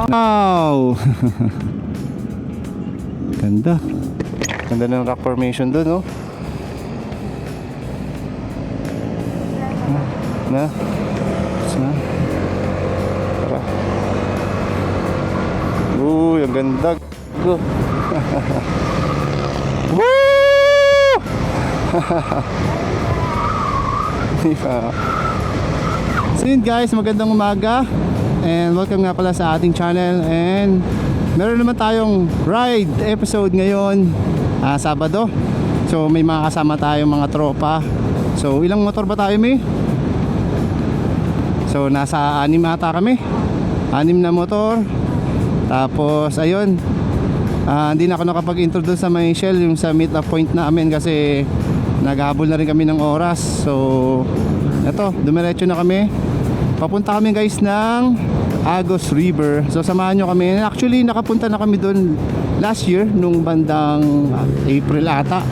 Wow! Ganda. Ganda ng rock formation doon, no? Na? Na? Tara. Uy, ang ganda. Go. Woo! So yun guys, magandang umaga. And welcome nga pala sa ating channel. And meron naman tayong ride episode ngayon, Sabado. So may mga kasama tayong mga tropa. So ilang motor ba tayo, May? So nasa 6 ata kami, 6 na motor. Tapos ayun, hindi na ako nakapag-intro doon sa may Shell, yung sa meet up point namin, kasi naghabol na rin kami ng oras. So eto, dumiretso na kami. Papunta kami guys ng Agos River. So samahan nyo kami. Actually nakapunta na kami doon last year, nung bandang April ata.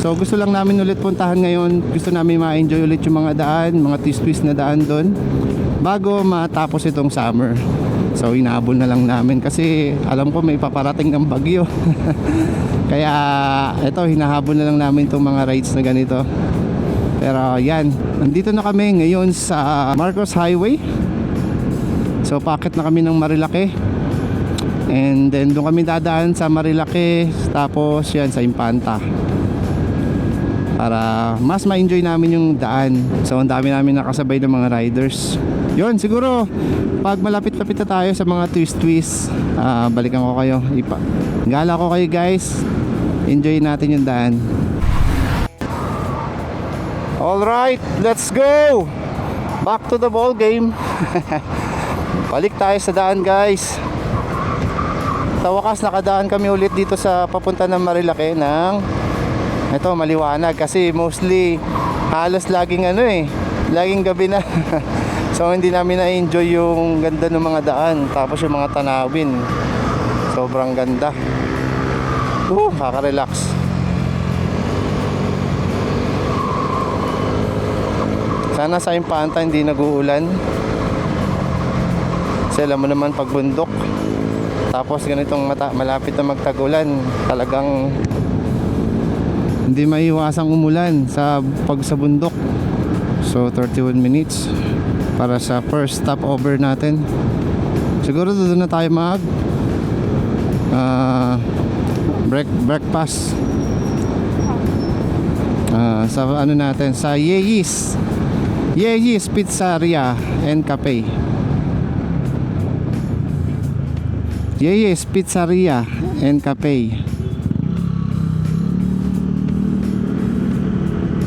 So gusto lang namin ulit puntahan ngayon. Gusto namin ma-enjoy ulit yung mga daan, mga twist-twist na daan doon bago matapos itong summer. So inaabol na lang namin kasi alam ko may paparating ng bagyo. Kaya ito, hinahabol na lang namin itong mga rides na ganito. Pero yan, nandito na kami ngayon sa Marcos Highway. So paakit na kami ng Marilake. And then doon kami dadaan sa Marilake, tapos yan sa Impanta, para mas ma-enjoy namin yung daan. So ang dami namin nakasabay ng mga riders. Yun, siguro pag malapit-lapit na tayo sa mga twist-twist, balikan ko kayo. Gala ko kayo guys. Enjoy natin yung daan. Alright, let's go! Back to the ball game. Balik tayo sa daan guys. Sa wakas nakadaan kami ulit dito sa papunta ng Marilake ng ito, maliwanag kasi mostly halos laging laging gabi na. So hindi namin na-enjoy yung ganda ng mga daan, tapos yung mga tanawin. Sobrang ganda. Kaka-relax. Sana sa Impanta hindi nag-uulan. Kasi alam mo naman pag bundok, tapos ganitong malapit na magtag-ulan, talagang hindi maiwasang umulan pag sa bundok. So 31 minutes para sa first stopover natin. Siguro doon na tayo mag breakfast sa ano natin, sa Yeye's Pizzeria and Cafe. Yeye's Pizzeria and Cafe.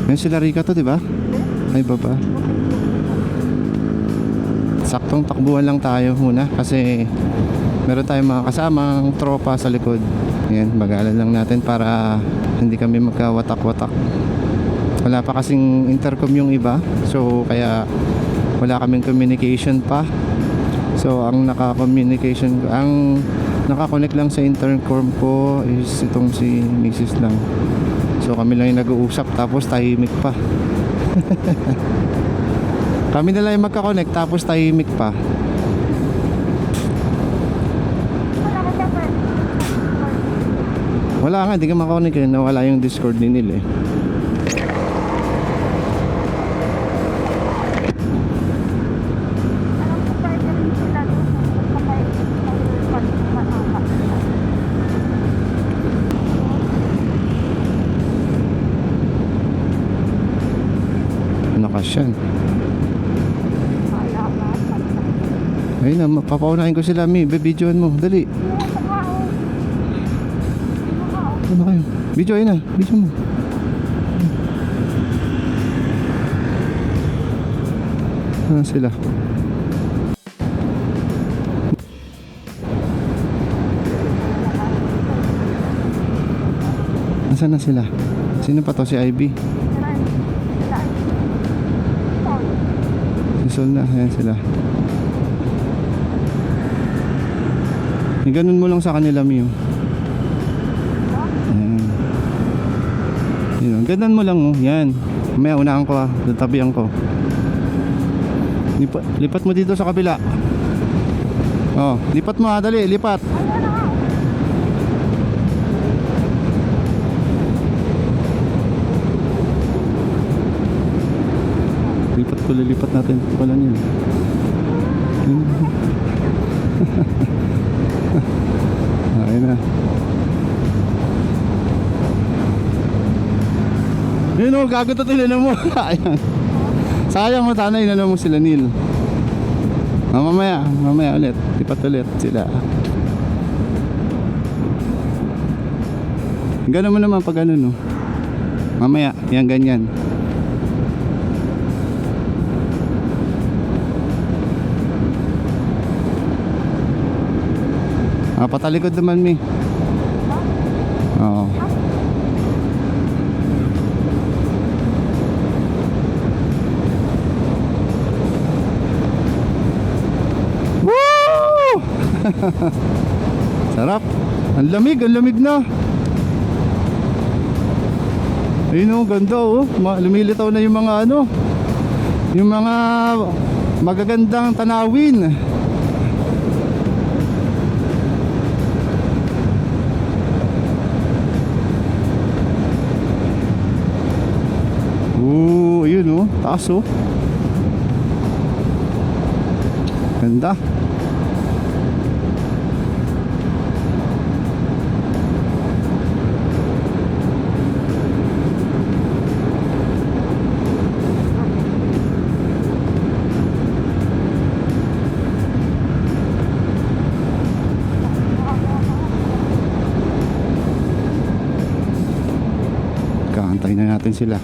Yan sila Rika to, diba? Ay baba. Saktong takbuhan lang tayo muna kasi meron tayong mga kasamang tropa sa likod. Yan, bagalan lang natin para hindi kami magkawatak-watak. Wala pa kasing intercom yung iba, so kaya wala kaming communication pa. So ang naka-connect lang sa intercom ko is itong si Mrs. lang. So kami lang yung nag-uusap, tapos tahimik pa. Kami na lang yung magka-connect, tapos tahimik pa. Wala nga, di ka makakonek eh. Nawala yung Discord ni Nil eh. Nakasyan. Ayun na, papaunahin ko sila, Mi. Bibidyoan mo, dali. Ano kayo? Video, ayun na, video mo. Ano sila? Nasaan na sila? Sino pa to? Si Ivy? Si Sol na, ayan sila. Ganun mo lang sa kanila, Mio. Ayan. Yun, ganun mo lang, oh. Yan. Mamaya unahan ko, tatabihan ko. Lipat mo dito sa kabila. Oh, lipat mo ha, dali, lipat. Lipat ko, lilipat natin pala nila. Ayun na. Yun o, gago to, tinanong mo. Ayan. Sayang mo, tanay, inanong mo sila Neil. Mamaya ulit. Lipat ulit sila. Gano'n mo naman pag ano, no? Mamaya, yan ganyan. Patalikod naman, Mi. Oo. Woo! Sarap. Ang lamig na. Ayun oh, ganda oh. Lumilitaw na yung mga ano, yung mga magagandang tanawin. Ayun oh, taas oh. Ganda. Kaantay na natin sila.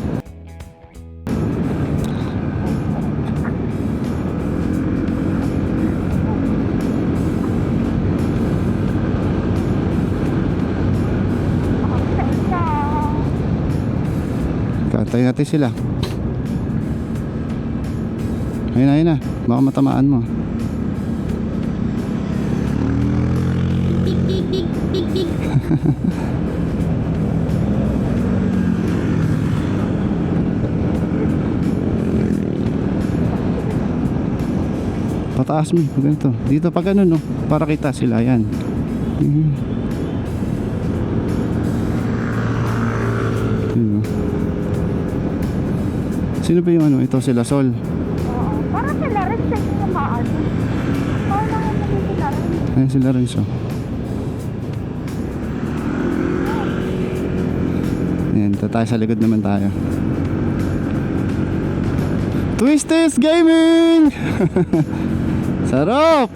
Kaantay natin sila. Ayun na. Baka matamaan mo. Pataas mo, ganito. Dito pag ano, no, para kita sila, yan. Yun, no. Sino ba yung ano, ito sila Sol? Oo, para sila rin sa inyo maano. Para naman natin sila rin. Ayan sila rin so. Ayan, tayo sa likod naman tayo. Twisties Gaming! Sarap!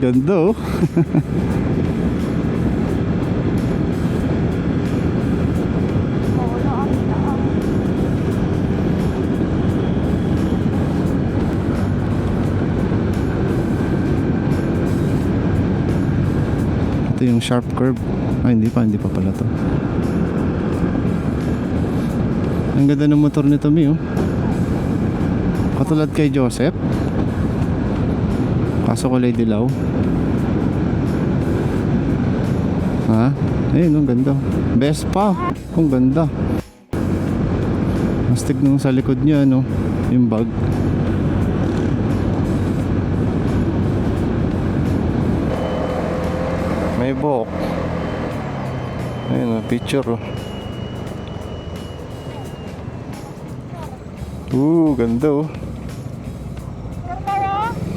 Ganda oh. Ito yung sharp curve. Ay, hindi pa pala to. Ang ganda ng motor nito, Mi oh. Katulad kay Joseph. Kaso kulay dilaw. Ha? Ayun, ang ganda. Vespa. Ang ganda. Mastig nung sa likod niya, no? Yung bag. May buhok. Ayun, picture, oh. Ganda, oh.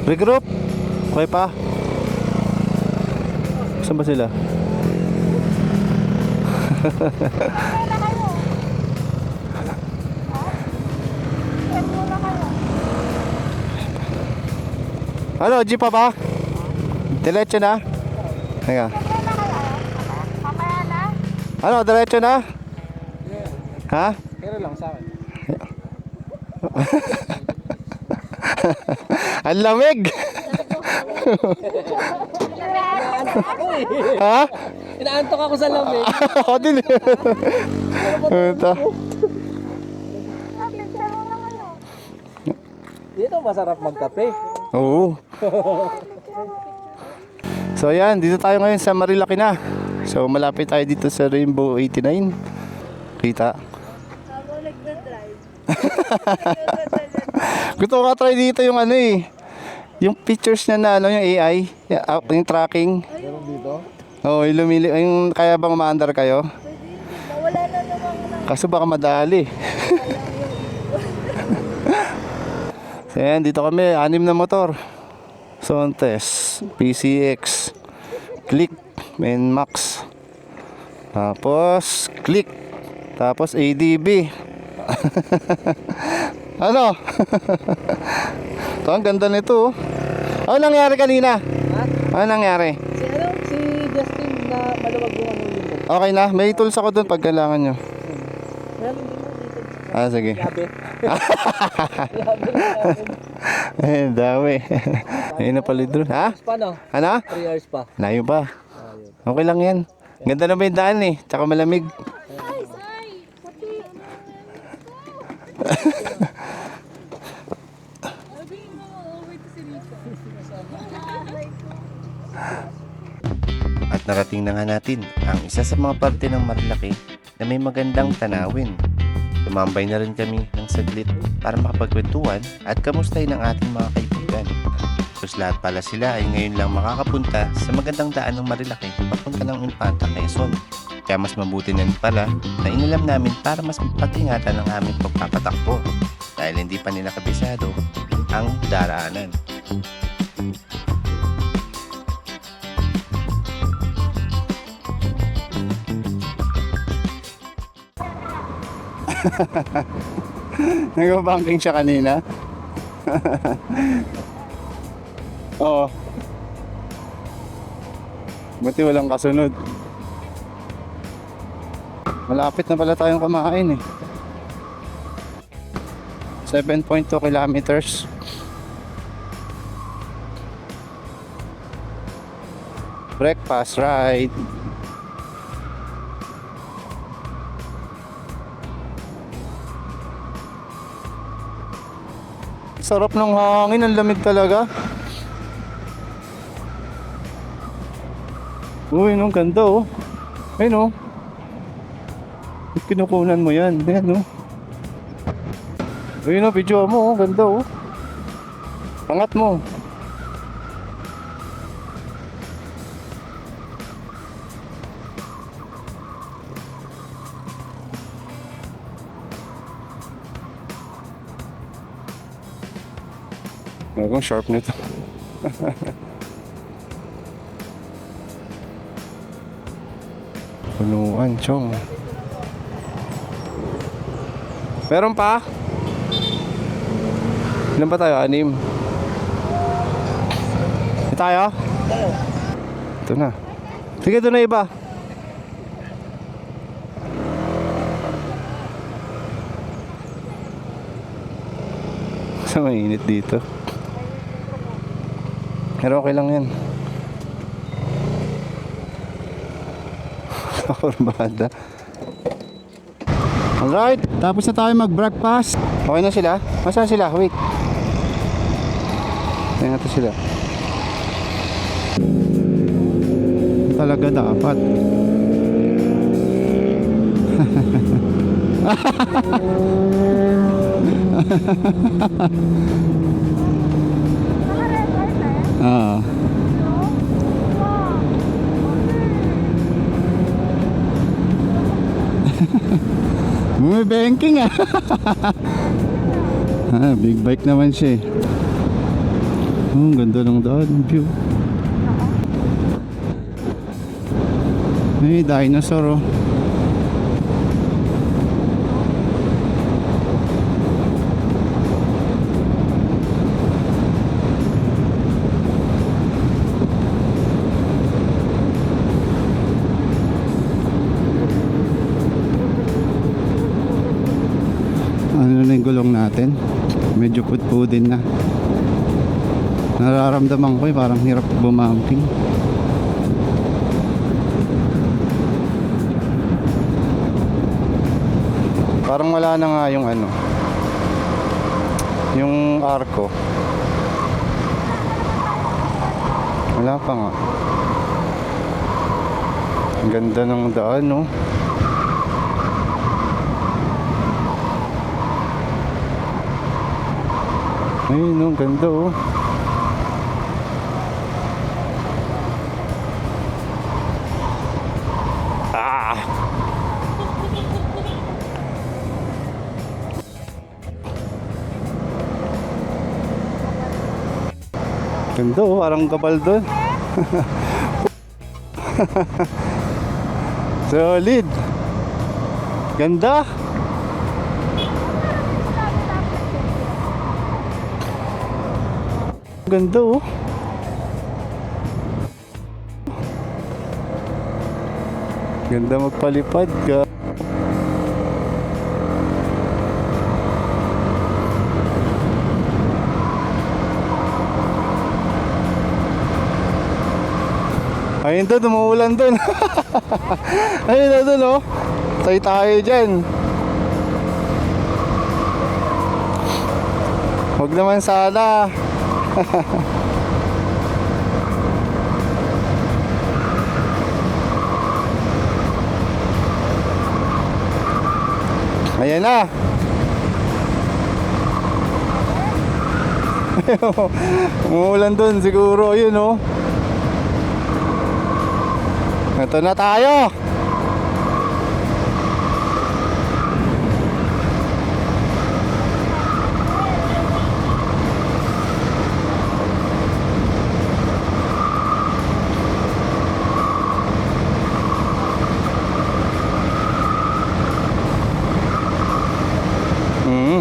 Regroup. Okay pa? Saan ba sila? Ano, jeep pa ba? Diretso na? Teka. Ano, diretso na? Ha? Kaya lang sa akin. Ang lamig! Ha? Inaantok ako sa lamig. Ako din. Ito. Dito masarap magkape. Oo. So ayan, dito tayo ngayon sa Marilaki na. So malapit tayo dito sa Rainbow 89. Kita. Ako nagda-drive. Gusto ko try dito yung ano eh. Yung pictures niya na ano, yung AI, yung tracking. Meron dito? Oo, yung lumili, yung kaya bang maandar kayo? Nawala na naman ng Kaso baka madali. So ayan, dito kami, 6 na motor. Sontes, PCX, Click, Max. Tapos Click. Tapos ADB. Ano? Ito, ang ganda nito. Ano nangyari kanina? Ha? Ano nangyari? Si Justin na maluwag yung ano yun. Okay na, may tools ako doon pag kailangan nyo. Meron din mo dito. Ah, sige. Labi. Labi. Eh, dami. Ayun na pala doon. Ha? Paano? Ano? 3 hours pa. Layo pa. Okay lang yan. Ganda na ba yung daan eh. Tsaka malamig. At narating na nga natin ang isa sa mga parte ng Marilaki na may magandang tanawin. Tumambay na rin kami ng saglit para makapagkwentuhan at kamustahin ang ating mga kaibigan. Tapos lahat pala sila ay ngayon lang makakapunta sa magandang daan ng Marilaki papunta ng Infanta, Quezon. Kaya mas mabuti na rin pala na inilam namin para mas mapag-ingatan ang aming pagpapatakbo dahil hindi pa nila kabisado ang daraanan. Nag-banking siya kanina. Oo. Buti walang kasunod. Malapit na pala tayong kumain eh. 7.2 kilometers. Breakfast ride. Sarap ng hangin, ang lamig talaga. Uy, nung ganda oh. Ayun oh. Kinukunan mo yan. Ayan oh. Ayun oh, video mo oh. Ganda oh. Angat mo. Ang sharp nito. Punuan, chong. Meron pa? Ilan pa tayo? 6. Ito tayo? Ito na. Sige, ito na iba. Sa mainit dito. Pero okay lang yan. Kurbada. Alright, tapos na tayo mag-breakfast. Okay na sila? Masaan sila? Wait. Ayan natin sila. Talaga dapat. Ah. May banking ah. Ah, big bike naman siya eh. Oh, ganda ng daan, view. May dinosaur oh. Ano na yung gulong natin? Medyo putpudin na. Nararamdaman ko parang hirap bumamping. Parang wala na nga yung ano, yung arko. Wala pa nga. Ang ganda ng daan, no? Ayun, no? Ganda, oh. Ah! Ganda, oh. Parang kapal doon. Solid. Ganda. Ganda, oh. Ganda magpalipad ka. Ayun doon, umuulan doon. Ayun na doon, oh. Tayo dyan. Huwag naman sana. Ayan na. Umuulan doon siguro. Ayun, oh. Ito na tayo.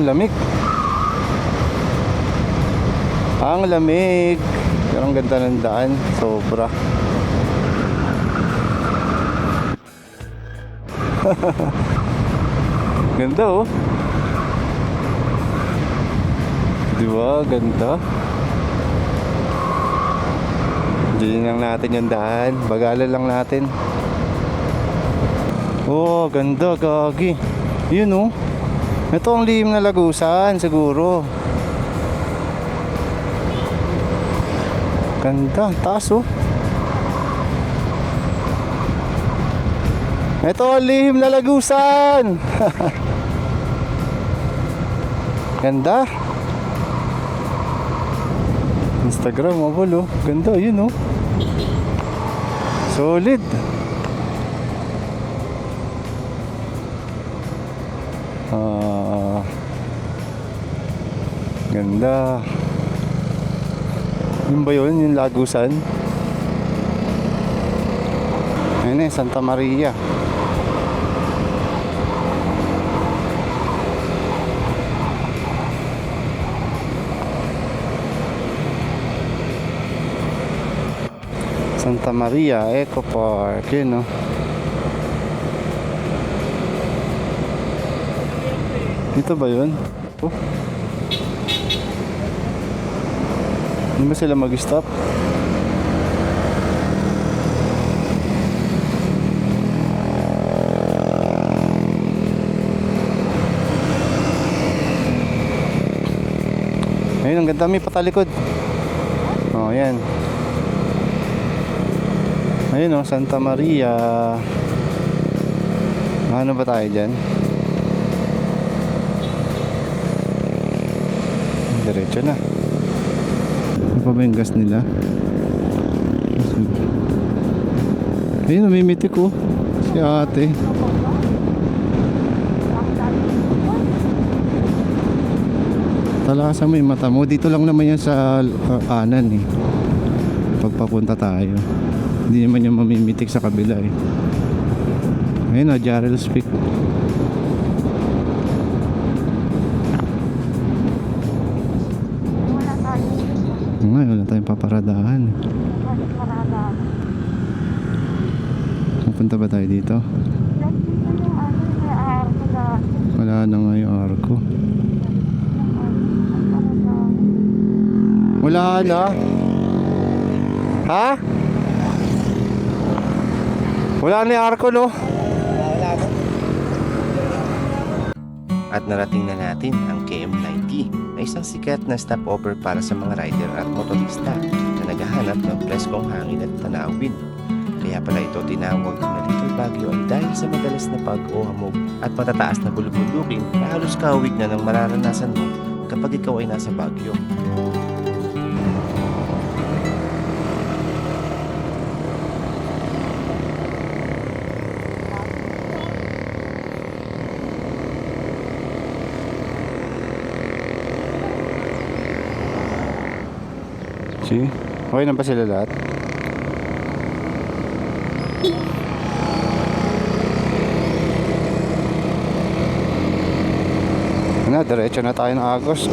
Lamig. Ang lamig. Pero ang ganda ng daan. Sobra. Ganda, oh. Diba? Ganda. Diyan lang natin yung daan. Bagalan lang natin. Oh, ganda. Gagi. Yun, oh. Ito ang lihim na Lagusan siguro. Ganda. Taas, oh. Ito ang lihim na Lagusan. Ganda. Instagram, mabul, oh. Ganda, yun, oh. Solid. Ganda. Yun ba yun? Yung Lagusan? Ayun eh, Santa Maria. Santa Maria Eco Park, yun, no? Dito ba yun? Oh. Hindi ba sila mag-stop? Ayun, ang ganda, may patalikod. Oh, yan. Ayun, oh, Santa Maria. Ano ba tayo dyan? Diretso na. Ano pa ba yung gas nila? Ayun, namimitik, oh. Si ate. Talakasan mo yung mata mo. Dito lang naman yan sa kanan, eh. Pagpapunta tayo. Hindi naman yung mamimitik sa kabila, eh. Ayun, oh, Jarrell's Peak. Ngayon, wala tayong paparadahan. Pupunta ba tayo dito? Wala na nga yung arko. Wala na? Ha? Wala na yung arko, no? At narating na natin ang KM90 na isang sikat na stopover para sa mga rider at motorista na naghahanap ng preskong hangin at tanawin. Kaya Kaya pala ito tinawag na Little Baguio ay dahil sa madalas na pag o hamog at matataas na bulubulukin na halos kahawig na ng mararanasan mo kapag ikaw ay nasa Baguio. See? Okay na ba sila lahat? Diretso na tayo ng Agos.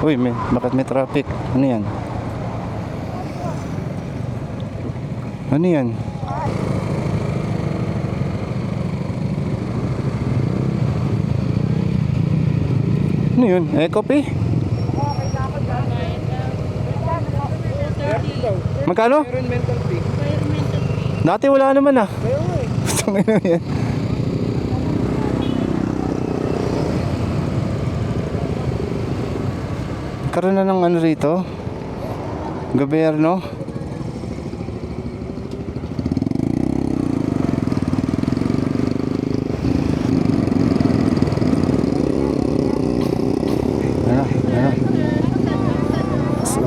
Uy, bakit may traffic? Ano yan? Ano yan? Ano yun? Ecopi? Magkano? Dati wala naman ah. Tangina yan. Karoon na ng ano rito? Gobyerno?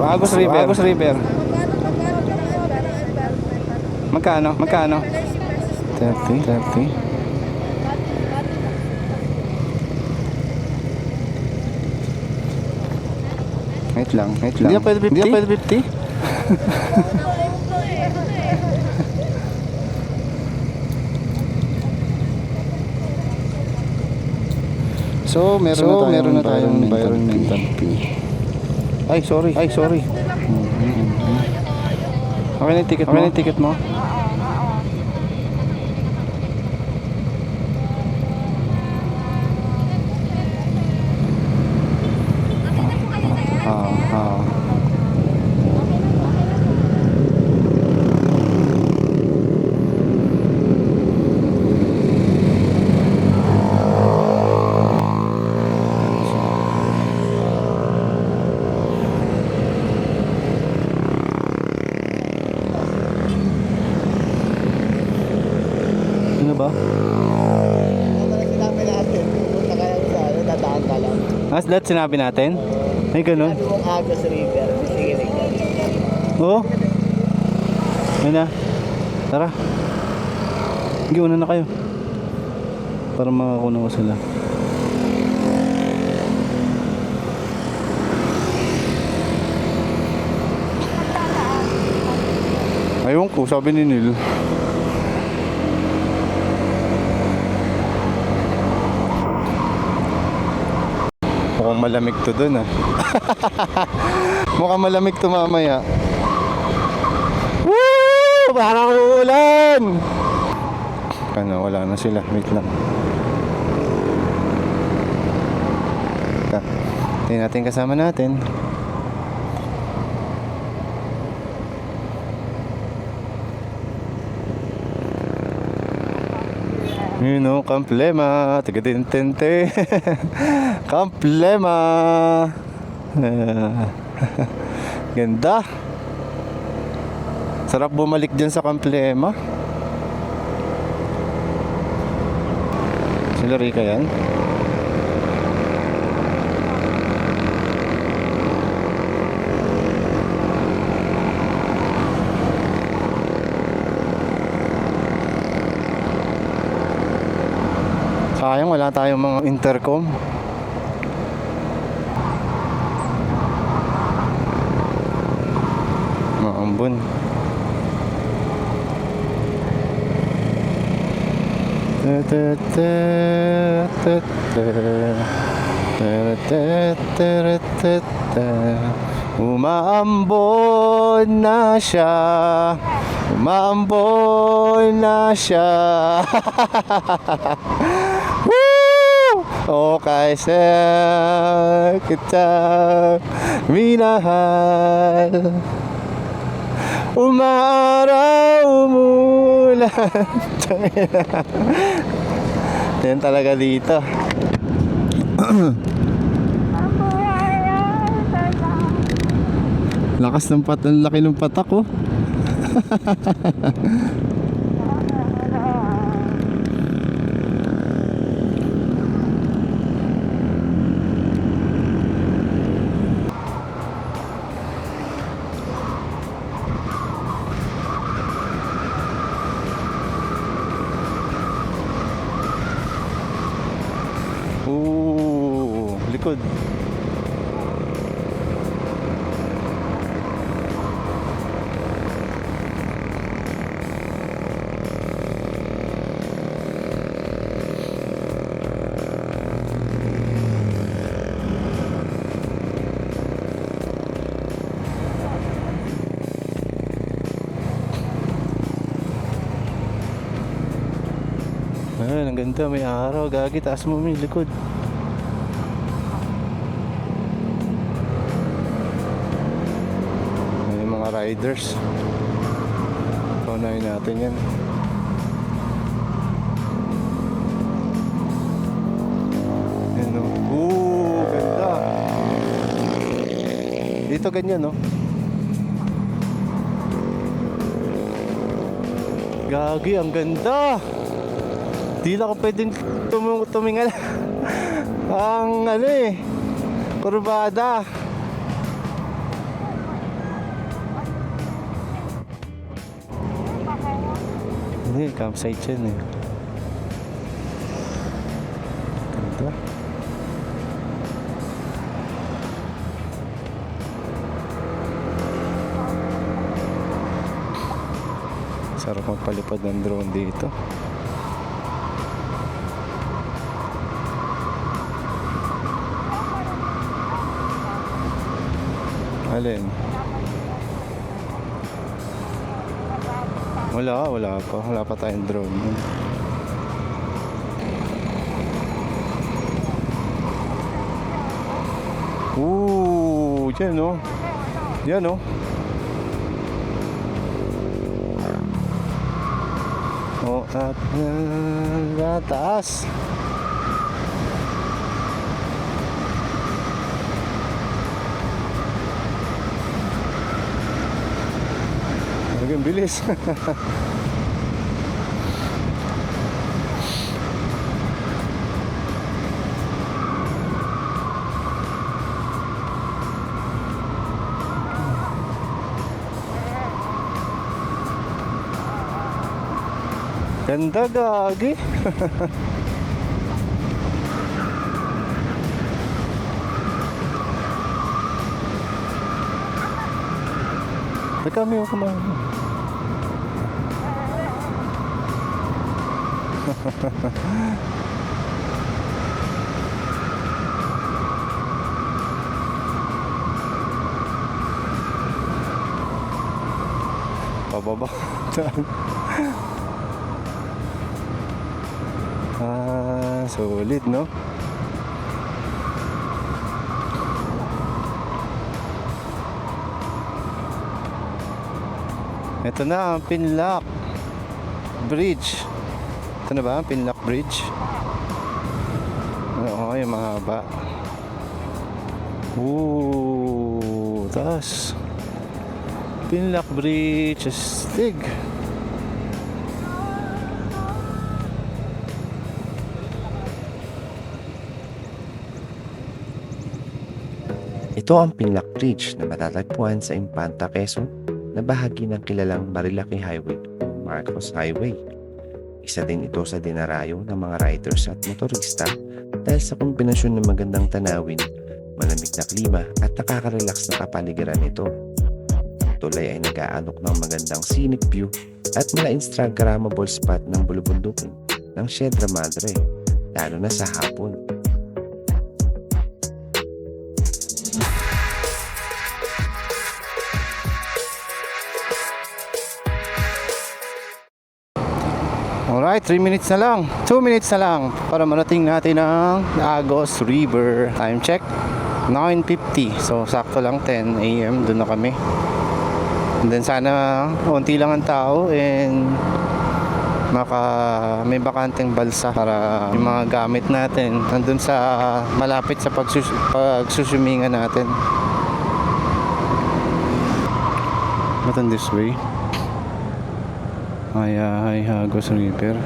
Agos River. Agos River. Magkano? Magkano? 30. Wait lang. Hindi na pwede 50? Hindi na pwede 50? So, meron na tayong environmental fee. Ay, sorry. Okay na yung ticket mo? Okay na yung ticket mo? Ano ba? Sinabi natin, punta kayo sa dadaan ka lang. As that sinabi natin? Ay, ganun. Sabi mong Agos River, sige. Oo. Ayun na. Tara. Sige, una na kayo. Para makakuna ko sila. Ayun ko, sabi ni Neil. Mukhang malamig to dun ah. Mukhang malamig to mamaya. Woo! Parang uulan! Ano, wala na sila. Wait lang. Tingnan natin kasama natin. You know, Kamplema, tigadintente. Kamplema. Ganda. Sarap bumalik dyan sa Kamplema. Sila Rika yan. Sayang wala tayong mga intercom. Maambon. Umaambon na siya. Umaambon na siya. O kaysa kita minahal, umaaraw, umulan. Yan talaga dito. Lakas ng ang laki ng patak oh. Likod. Ayun, ang ganda, may araw. Gagi, taas mo may likod. May mga riders. Paunahin natin yan. Ayan o. Ganda. Dito ganyan no. Gagi, ang ganda. Di na ako pwedeng tumingal. Ang ano eh, kurbada. Hindi, campsite yan eh. Ganda. Sarap magpalipad ng drone dito. Alin? Wala pa tayong drone. Dyan oh. Yan oh. Oh, at taas. Ang bilis. Ganda gagi. Kami yung kumain. Pababa. Solid no? Ito na ang Pinlock Bridge. Ito na ba ang Pinlock Bridge? Oo, yung mahaba. Taas. Pinlock Bridge. Astig. Ito ang Pinlock Bridge na matatagpuan sa Infanta, Quezon na bahagi ng kilalang Marilaki Highway o Marcos Highway. Isa din ito sa dinarayo ng mga riders at motorista dahil sa kombinasyon ng magandang tanawin, malamig na klima at nakaka-relax na kapaligiran nito. Ang tulay ay nag-aalok ng magandang scenic view at mga Instagrammable spot ng bulubundukin ng Sierra Madre, lalo na sa hapon. Alright, 3 minutes na lang. 2 minutes na lang para marating natin ang Agos River. Time check, 9:50. So, sakto lang 10 AM. Doon na kami. And then sana konti lang ang tao and may bakanteng balsa para yung mga gamit natin nandun sa malapit sa pagsusumingan natin. Not on this way. Ay, Hagos River.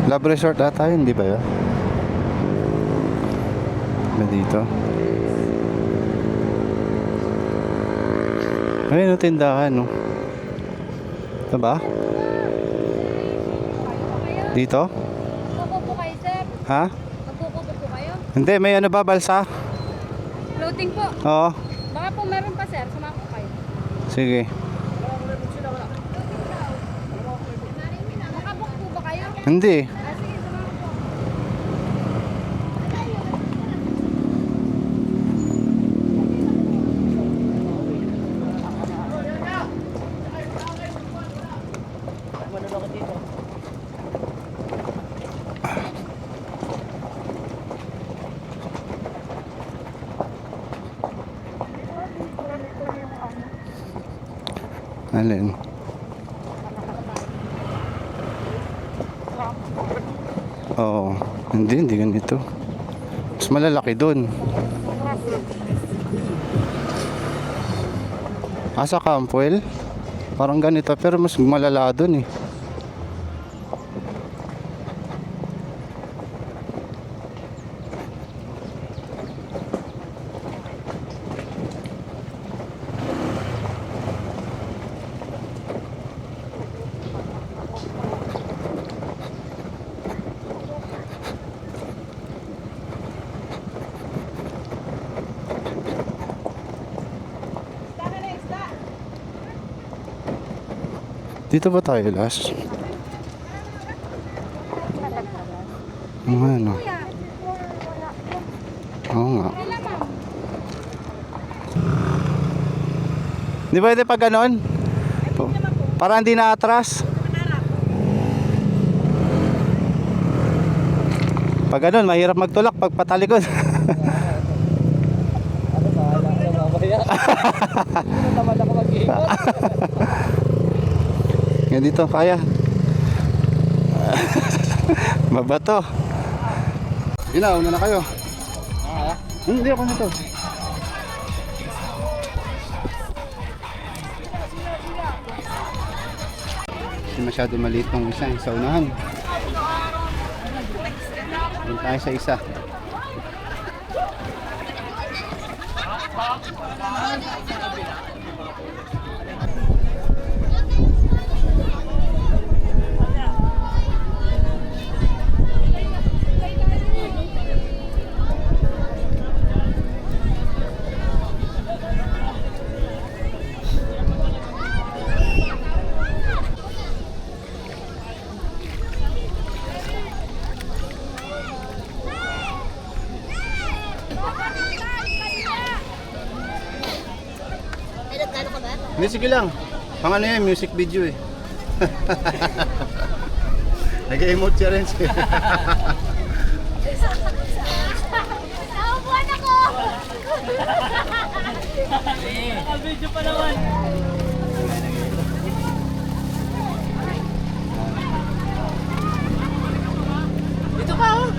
Love Resort ata yun, di ba yun? Ba dito? Ayun ang tindahan, no? Ito ba? Dito? Magkukupo kayo, sir. Ha? Magkukupo po kayo. Hindi, may ano ba, balsa? Floating po. Oo. Baka po meron pa, sir. Sumako kayo. Sige. Makabook po ba kayo? Hindi. Ah, sige, sumako po. Alin? Oo. Hindi ganito. Mas malalaki dun. Sa Campuel? Parang ganito, pero mas malala dun eh. Dito ba tayo last? Ano? Oo nga. Di ba pwede pag ganon? Para hindi na atras. Pag ganon, mahirap magtulak pag patalikod. Ano ba? Alam ko na mamaya. Ano naman ako mag-iikot? Yan dito, kaya. Mabato. Ginaw, una na kayo. Hindi ako nito. Hindi masyado maliit ng isa sa unahan. Doon tayo sa isa. Hindi, sige lang. Pang ano yan, music video eh. Nag-emote siya rin siya. Naubuan ako! Naka-video pa naman. Dito ka oh!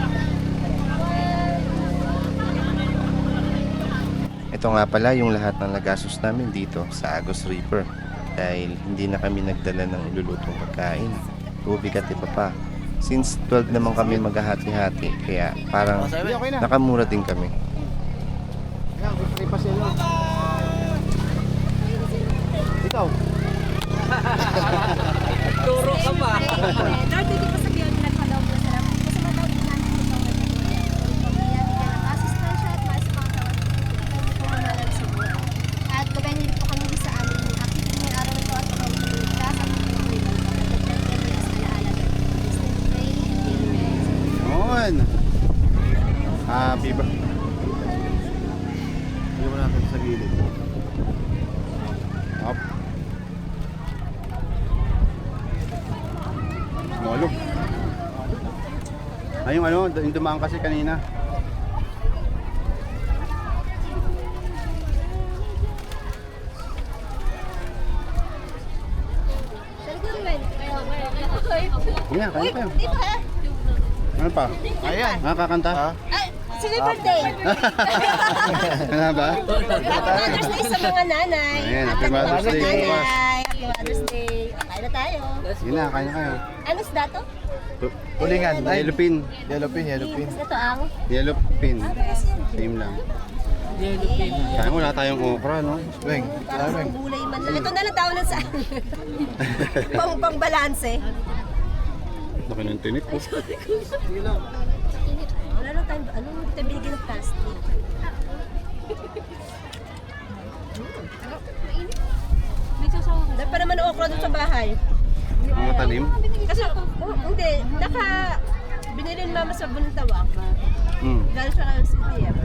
Ito nga pala yung lahat ng nagastos namin dito sa Agos River dahil hindi na kami nagdala ng ilulutong pagkain. Tubig at iba pa. Since 12 naman kami maghahati-hati kaya parang nakamura din kami. Ikaw. Turo ka pa. Lord, hindi ko sabihin pinagpalaw mo sa lahat. Kasi matawag na namin ito. Pamilya, assistant at mas pangkawan. At gabayin po kami sa amin. Activity ng araw ito at pagkakawin ng class at On. Happy birthday. Hindi mo natin sa gilid. Up. Molok. Ay, yung ano, yung dumaan kasi kanina. Kaya kayo. Dito ha? Ano pa? Ayan. Kakanta? Sige, birthday. Ano ba? Happy Mother's Day sa mga nanay. Ayan, Happy Mother's Day Nanay. bukas. Happy Mother's Day. Kain na tayo. Sige na, kaya kayo. Ano isda to? Tulingan. Yellow pin. Yellow pin. Tapos ito ang... Yellow pin. Yes, yan. Same lang. Yellow pin. Kaya wala tayong okra, no? Weng. Parang sa gulay man lang. Ito na lang tawanan sa pang-balanse. Laki ng tinik ko. Wala lang tayong... Ano? Hindi tayo binigyan ng plastic. Dahil pa naman okra doon sa bahay. Mga talim. Kasi, hindi. Binili ni mama sa Buntawa. Galing siya ng CDF.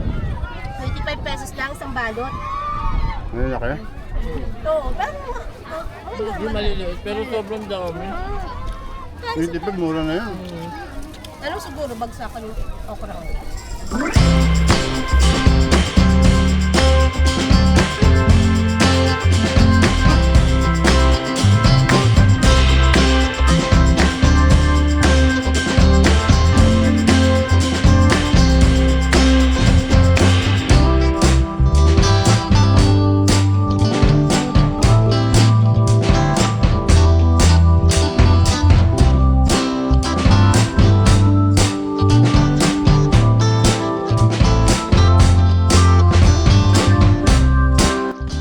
25 pesos lang isang balot. Ano laki? Oo, pero Hindi maliliit, pero sobrang dami. 25, mura na yan. ano siguro bagsakan yung okra.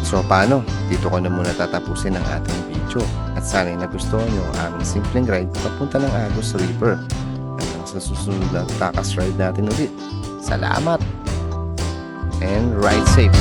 So paano? Dito ko na muna tatapusin ang ating video at sana'y nagustuhan nyo ang aming simpleng ride papunta ng Agus River. Hanggang sa susunod na takas ride natin ulit. Salamat! And ride safe!